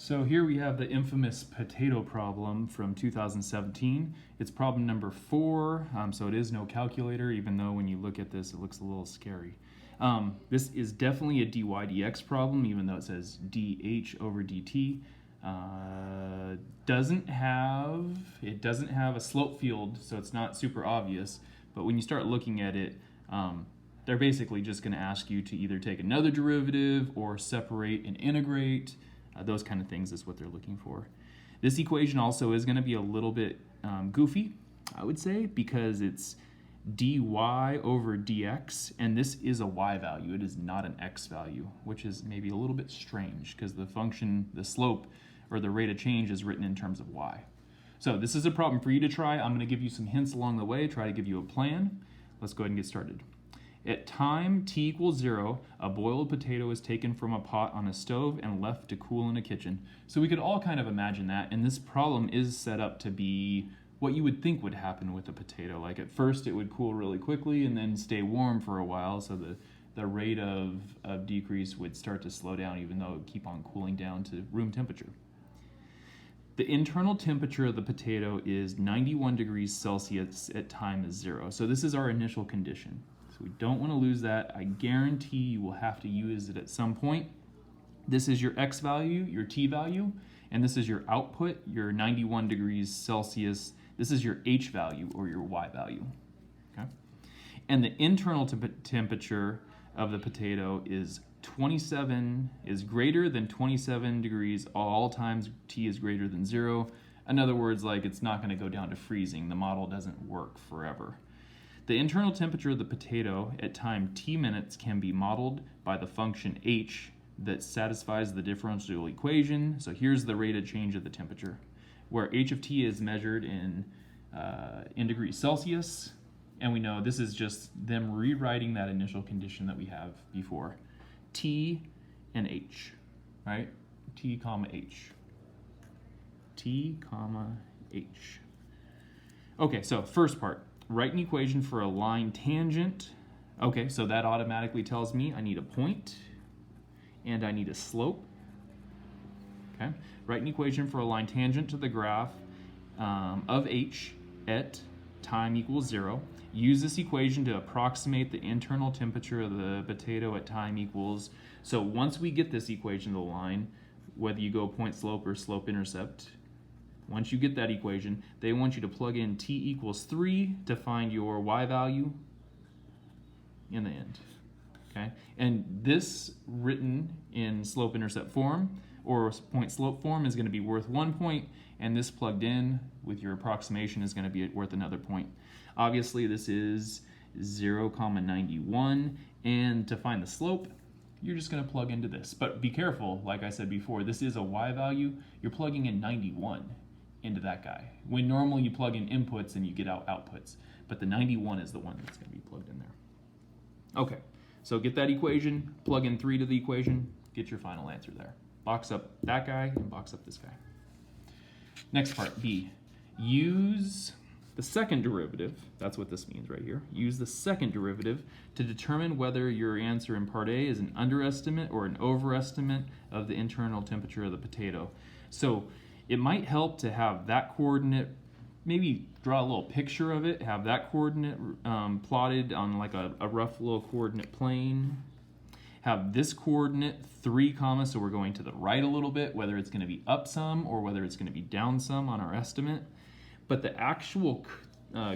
So here we have the infamous potato problem from 2017. It's problem number 4, so it is no calculator, even though when you look at this, it looks a little scary. This is definitely a dy dx problem, even though it says dh over dt. It doesn't have a slope field, so it's not super obvious, but when you start looking at it, they're basically just going to ask you to either take another derivative or separate and integrate. Those kind of things is what they're looking for. This equation also is going to be a little bit goofy, I would say, because it's dy over dx, and this is a y value. It is not an x value, which is maybe a little bit strange because the function, the slope, or the rate of change is written in terms of y. So this is a problem for you to try. I'm going to give you some hints along the way, try to give you a plan. Let's go ahead and get started. At time t equals 0, a boiled potato is taken from a pot on a stove and left to cool in a kitchen. So we could all kind of imagine that, and this problem is set up to be what you would think would happen with a potato. Like at first it would cool really quickly and then stay warm for a while, so the rate of decrease would start to slow down even though it would keep on cooling down to room temperature. The internal temperature of the potato is 91 degrees Celsius at time is 0. So this is our initial condition. We don't want to lose that. I guarantee you will have to use it at some point. This is your x value, your t value, and this is your output, your 91 degrees Celsius. This is your h value or your y value. Okay? And the internal temperature of the potato is greater than 27 degrees all times t is greater than 0. In other words, like it's not going to go down to freezing. The model doesn't work forever. The internal temperature of the potato at time t minutes can be modeled by the function h that satisfies the differential equation. So here's the rate of change of the temperature, where h of t is measured in degrees Celsius, and we know this is just them rewriting that initial condition that we have before. T and h, right? T comma h. T comma h. Okay, so first part. Write an equation for a line tangent. Okay, so that automatically tells me I need a point and I need a slope. Okay, write an equation for a line tangent to the graph of h at time equals 0. Use this equation to approximate the internal temperature of the potato at time equals. So once we get this equation of the line, whether you go point slope or slope intercept, once you get that equation, they want you to plug in t equals 3 to find your y value in the end. Okay? And this written in slope-intercept form or point-slope form is going to be worth 1 point, and this plugged in with your approximation is going to be worth another point. Obviously, this is 0,91, and to find the slope, you're just going to plug into this. But be careful, like I said before, this is a y value. You're plugging in 91 into that guy, when normally you plug in inputs and you get out outputs, but the 91 is the one that's going to be plugged in there. Okay, so get that equation, plug in 3 to the equation, get your final answer there. Box up that guy and box up this guy. Next part, B. Use the second derivative, that's what this means right here. Use the second derivative to determine whether your answer in part A is an underestimate or an overestimate of the internal temperature of the potato. So it might help to have that coordinate, maybe draw a little picture of it, have that coordinate plotted on like a rough little coordinate plane. Have this coordinate 3 comma, so we're going to the right a little bit, whether it's going to be up some or whether it's going to be down some on our estimate. But the actual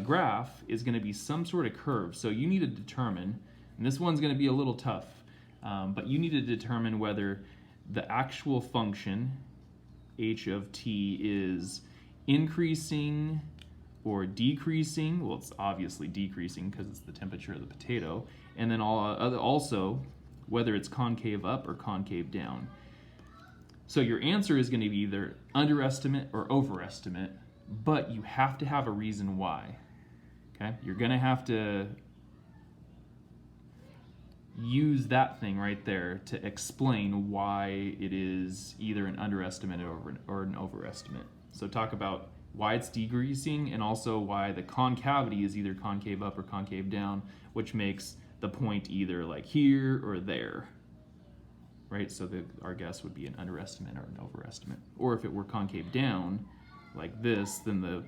graph is going to be some sort of curve, so you need to determine, and this one's going to be a little tough, but you need to determine whether the actual function h of t is increasing or decreasing. Well, it's obviously decreasing because it's the temperature of the potato, and then also whether it's concave up or concave down. So your answer is going to be either underestimate or overestimate, but you have to have a reason why. Okay, you're going to have to use that thing right there to explain why it is either an underestimate or an overestimate. So talk about why it's decreasing and also why the concavity is either concave up or concave down, which makes the point either like here or there. right? So our guess would be an underestimate or an overestimate. Or if it were concave down, like this, then the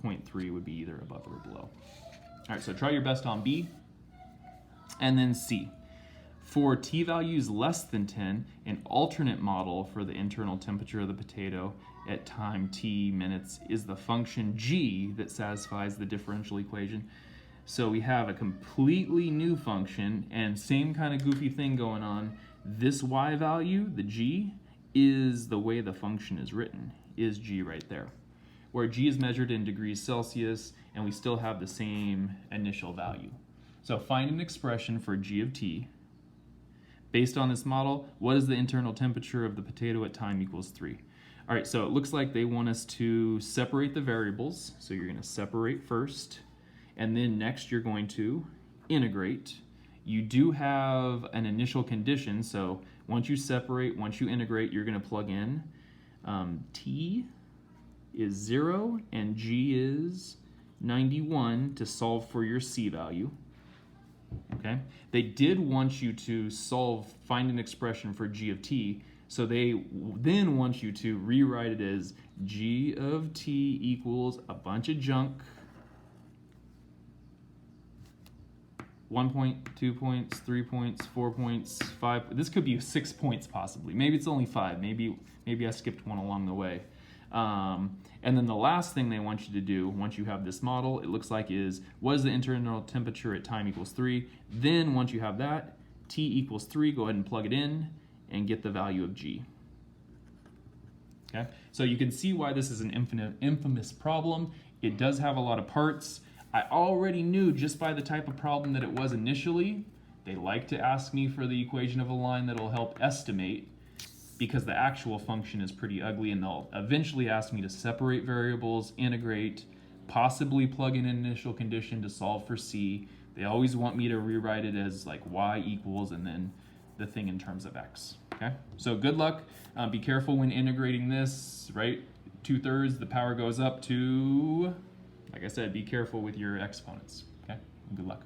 0.3 would be either above or below. All right, so try your best on B. And then C. For t-values less than 10, an alternate model for the internal temperature of the potato at time t minutes is the function g that satisfies the differential equation. So we have a completely new function and same kind of goofy thing going on. This y value, the g, is the way the function is written, is g right there, where g is measured in degrees Celsius and we still have the same initial value. So find an expression for g of t. Based on this model, what is the internal temperature of the potato at time equals 3? All right, so it looks like they want us to separate the variables. So you're going to separate first, and then next you're going to integrate. You do have an initial condition, so once you separate, once you integrate, you're going to plug in t is 0 and g is 91 to solve for your c value. Okay, they did want you to find an expression for g of t, so they then want you to rewrite it as g of t equals a bunch of junk, 1 point, 2 points, 3 points, 4 points, 5. This could be 6 points possibly. Maybe it's only 5. Maybe I skipped one along the way. And then the last thing they want you to do once you have this model, it looks like, is what is the internal temperature at time equals 3. Then once you have that, t equals 3, go ahead and plug it in and get the value of g. Okay, so you can see why this is an infamous problem. It does have a lot of parts. I already knew just by the type of problem that it was initially. They like to ask me for the equation of a line that'll help estimate, because the actual function is pretty ugly, and they'll eventually ask me to separate variables, integrate, possibly plug in an initial condition to solve for c. They always want me to rewrite it as like y equals and then the thing in terms of x. Okay, so good luck. Be careful when integrating this, right? 2/3, the power goes up to, like I said, be careful with your exponents. Okay, good luck.